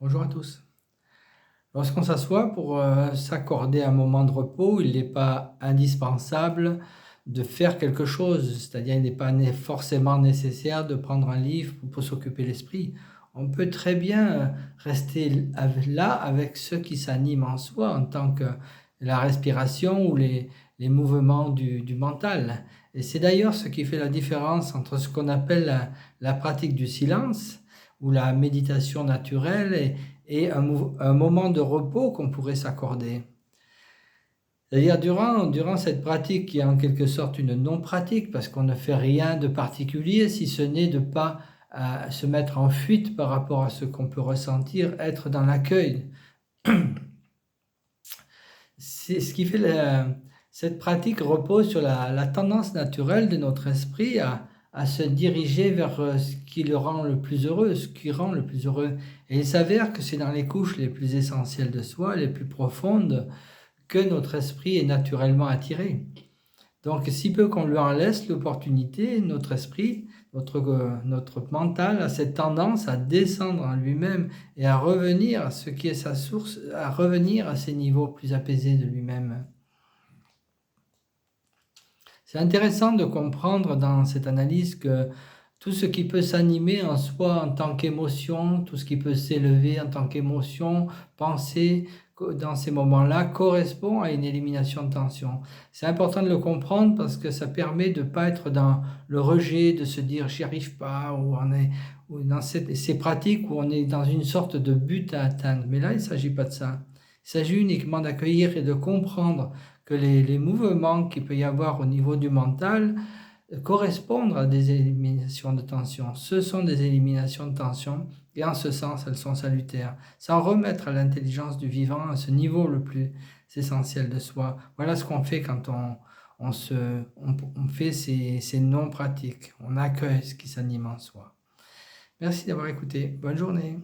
Bonjour à tous. Lorsqu'on s'assoit pour s'accorder un moment de repos, il n'est pas indispensable de faire quelque chose, c'est-à-dire il n'est pas forcément nécessaire de prendre un livre pour s'occuper l'esprit. On peut très bien rester là avec ce qui s'anime en soi, en tant que la respiration ou les mouvements du mental. Et c'est d'ailleurs ce qui fait la différence entre ce qu'on appelle la pratique du silence ou la méditation naturelle et un moment de repos qu'on pourrait s'accorder. C'est-à-dire durant cette pratique qui est en quelque sorte une non-pratique, parce qu'on ne fait rien de particulier, si ce n'est de ne pas se mettre en fuite par rapport à ce qu'on peut ressentir, être dans l'accueil. C'est ce qui fait cette pratique repose sur la tendance naturelle de notre esprit à se diriger vers ce qui le rend le plus heureux, ce qui rend le plus heureux. Et il s'avère que c'est dans les couches les plus essentielles de soi, les plus profondes, que notre esprit est naturellement attiré. Donc, si peu qu'on lui en laisse l'opportunité, notre esprit, notre mental a cette tendance à descendre en lui-même et à revenir à ce qui est sa source, à revenir à ses niveaux plus apaisés de lui-même. C'est intéressant de comprendre dans cette analyse que tout ce qui peut s'animer en soi en tant qu'émotion, tout ce qui peut s'élever en tant qu'émotion, penser dans ces moments-là, correspond à une élimination de tension. C'est important de le comprendre parce que ça permet de ne pas être dans le rejet, de se dire j'y arrive pas, ou dans ces pratiques où on est dans une sorte de but à atteindre. Mais là, il ne s'agit pas de ça. Il s'agit uniquement d'accueillir et de comprendre que les mouvements qu'il peut y avoir au niveau du mental correspondent à des éliminations de tension. Ce sont des éliminations de tension et en ce sens, elles sont salutaires. Sans remettre à l'intelligence du vivant à ce niveau le plus essentiel de soi. Voilà ce qu'on fait quand on fait ces non-pratiques. On accueille ce qui s'anime en soi. Merci d'avoir écouté. Bonne journée.